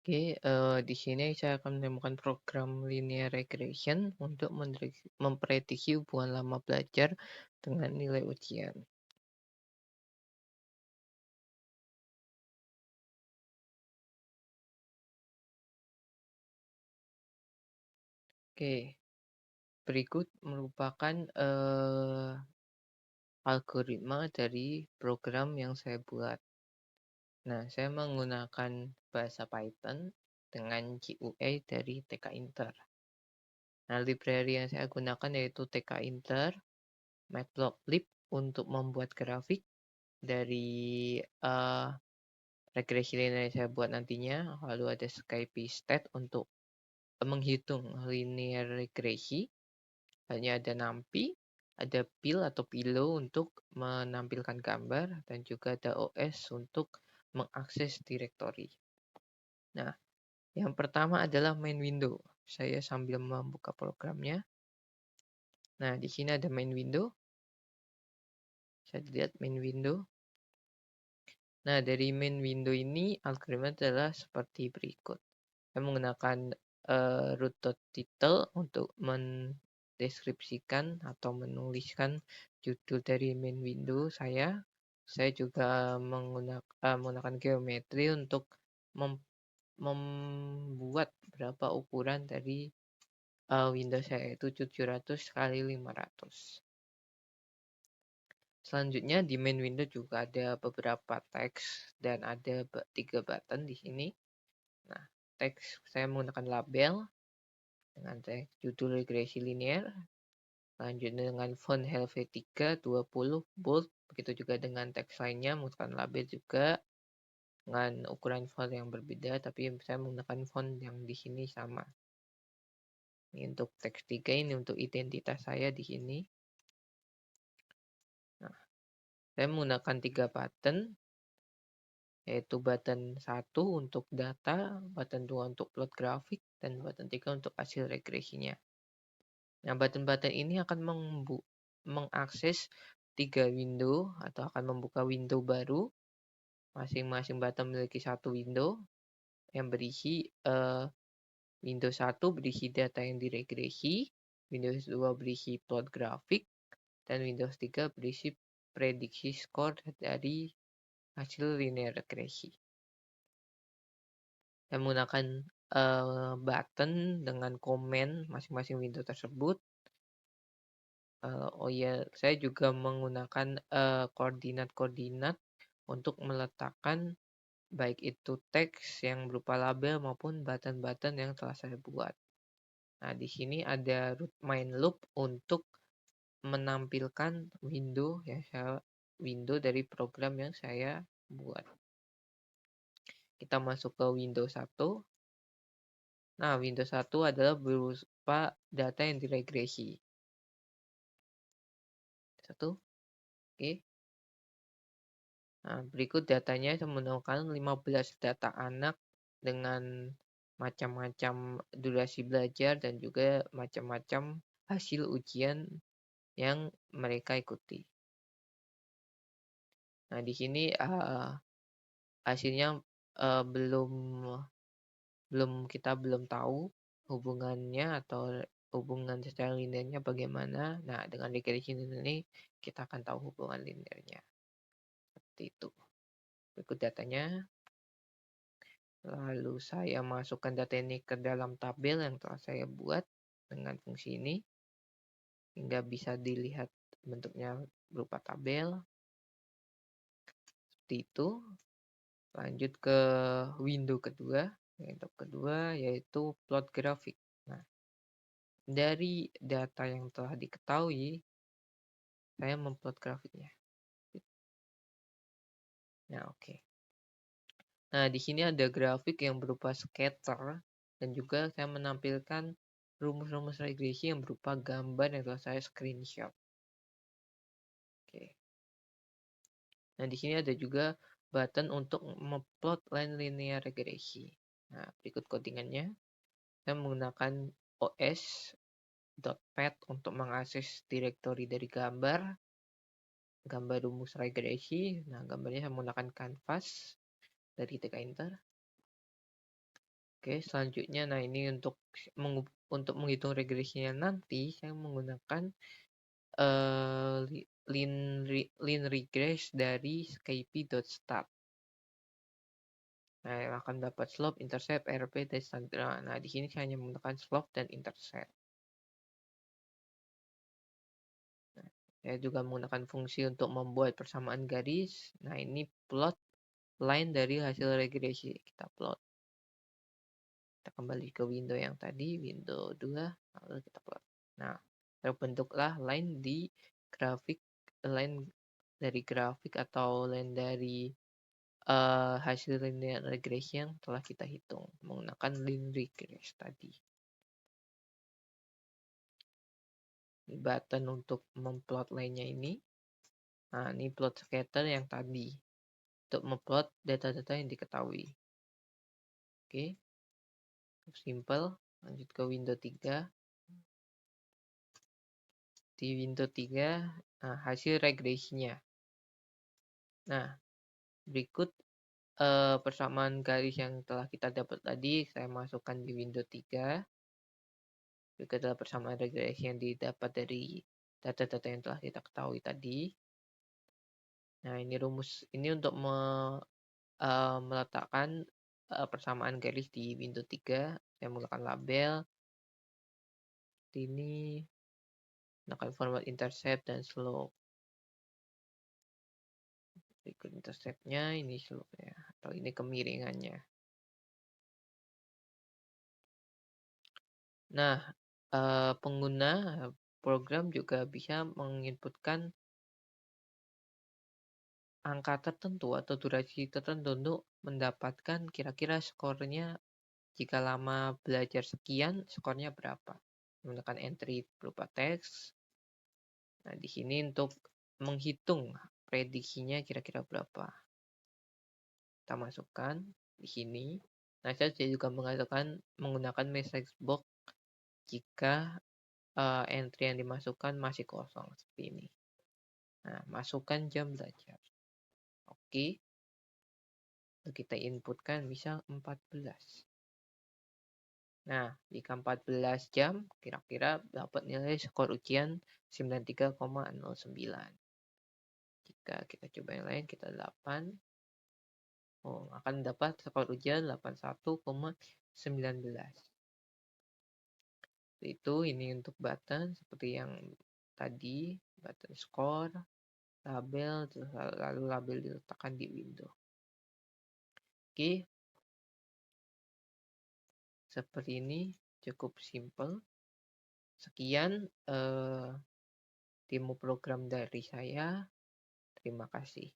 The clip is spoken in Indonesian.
Oke, di sini saya akan menemukan program linear regression untuk memprediksi hubungan lama belajar dengan nilai ujian. Oke, berikut merupakan algoritma dari program yang saya buat. Nah, saya menggunakan bahasa Python dengan GUI dari TK Inter. Nah, library yang saya gunakan yaitu TK Inter, Matplotlib untuk membuat grafik dari regresi linear yang saya buat nantinya, lalu ada SkyPstat untuk menghitung linear regresi, hanya ada NumPy, ada Pil atau Pilo untuk menampilkan gambar, dan juga ada OS untuk mengakses direktori. Nah, yang pertama adalah main window. Saya sambil membuka programnya. Nah, di sini ada main window. Saya lihat main window. Nah, dari main window ini algoritma adalah seperti berikut. Saya menggunakan root.title untuk mendeskripsikan atau menuliskan judul dari main window saya. Saya juga menggunakan geometri untuk membuat berapa ukuran dari window saya, yaitu 700 kali 500. Selanjutnya di main window juga ada beberapa teks dan ada 3 button di sini. Nah, teks saya menggunakan label dengan teks judul regresi linear. Lanjutnya dengan font Helvetica 20 bold. Begitu juga dengan teks lainnya menggunakan label juga dengan ukuran font yang berbeda, tapi saya menggunakan font yang di sini sama. Ini untuk teks 3, ini untuk identitas saya di sini. Nah, saya menggunakan 3 button, yaitu button 1 untuk data, button 2 untuk plot grafik, dan button 3 untuk hasil regresinya. Nah, button-button ini akan mengakses 3 window atau akan membuka window baru. Masing-masing button memiliki 1 window yang berisi Windows 1 berisi data yang diregresi, Windows 2 berisi plot grafik, dan Windows 3 berisi prediksi skor dari hasil linear regresi. Saya menggunakan button dengan komen masing-masing window tersebut. Oh ya, saya juga menggunakan koordinat-koordinat untuk meletakkan baik itu teks yang berupa label maupun button-button yang telah saya buat. Nah, di sini ada root main loop untuk menampilkan window dari program yang saya buat. Kita masuk ke Windows 1. Nah, Windows 1 adalah berupa data yang diregresi. 1. Oke. Nah, berikut datanya saya menemukan 15 data anak dengan macam-macam durasi belajar dan juga macam-macam hasil ujian yang mereka ikuti. Nah, di sini hasilnya kita belum tahu hubungannya atau hubungan secara linearnya bagaimana. Nah, dengan regresi ini kita akan tahu hubungan linearnya. Seperti itu. Berikut datanya. Lalu saya masukkan data ini ke dalam tabel yang telah saya buat dengan fungsi ini. Hingga bisa dilihat bentuknya berupa tabel. Seperti itu. Lanjut ke window kedua. Window kedua yaitu plot grafik. Nah, dari data yang telah diketahui, saya memplot grafiknya. Nah, oke. Nah, di sini ada grafik yang berupa scatter dan juga saya menampilkan rumus-rumus regresi yang berupa gambar yang telah saya screenshot. Oke. Nah, di sini ada juga button untuk memplot line linear regresi. Nah, berikut codingannya. Saya menggunakan os.pad untuk mengakses direktori dari gambar rumus regresi. Nah, gambarnya saya menggunakan canvas dari TK Inter. Oke, selanjutnya, nah ini untuk menghitung regresinya nanti, saya menggunakan line regress dari skype.start. Nah, yang akan dapat slope, intercept, RP, dan standar. Nah, di sini saya hanya menggunakan slope dan intercept. Nah, saya juga menggunakan fungsi untuk membuat persamaan garis. Nah, ini plot line dari hasil regresi. Kita plot. Kita kembali ke window yang tadi, window 2, lalu kita plot. Nah, terbentuklah line di grafik, line dari grafik atau line dari hasil linear regression yang telah kita hitung menggunakan line regress tadi. Button untuk memplot line-nya ini. Nah, ini plot scatter yang tadi untuk memplot data-data yang diketahui. Oke. Simple. Lanjut ke window 3. Di window 3, nah, hasil regresinya. Nah, berikut persamaan garis yang telah kita dapat tadi, saya masukkan di window 3. Juga adalah persamaan regresi yang didapat dari data-data yang telah kita ketahui tadi. Nah, ini rumus ini untuk meletakkan persamaan garis di window 3. Saya menggunakan label. Ini menggunakan format intercept dan slope. Berikut interceptnya, ini slope-nya, atau ini kemiringannya. Nah, pengguna program juga bisa menginputkan angka tertentu atau durasi tertentu untuk mendapatkan kira-kira skornya. Jika lama belajar sekian, skornya berapa? Menggunakan entry berupa teks. Nah, di sini untuk menghitung prediksinya kira-kira berapa. Kita masukkan di sini. Nah, saya juga menggunakan message box jika entry yang dimasukkan masih kosong seperti ini. Nah, masukkan jam belajar. Oke. Kita inputkan misal 14. Nah, jika 14 jam, kira-kira dapat nilai skor ujian 93,09. Jika kita coba yang lain, kita 8. Oh, akan dapat skor ujian 81,19. Itu ini untuk button seperti yang tadi, button score, label, lalu label diletakkan di window. Oke. Seperti ini, cukup simple. Sekian demo program dari saya. Terima kasih.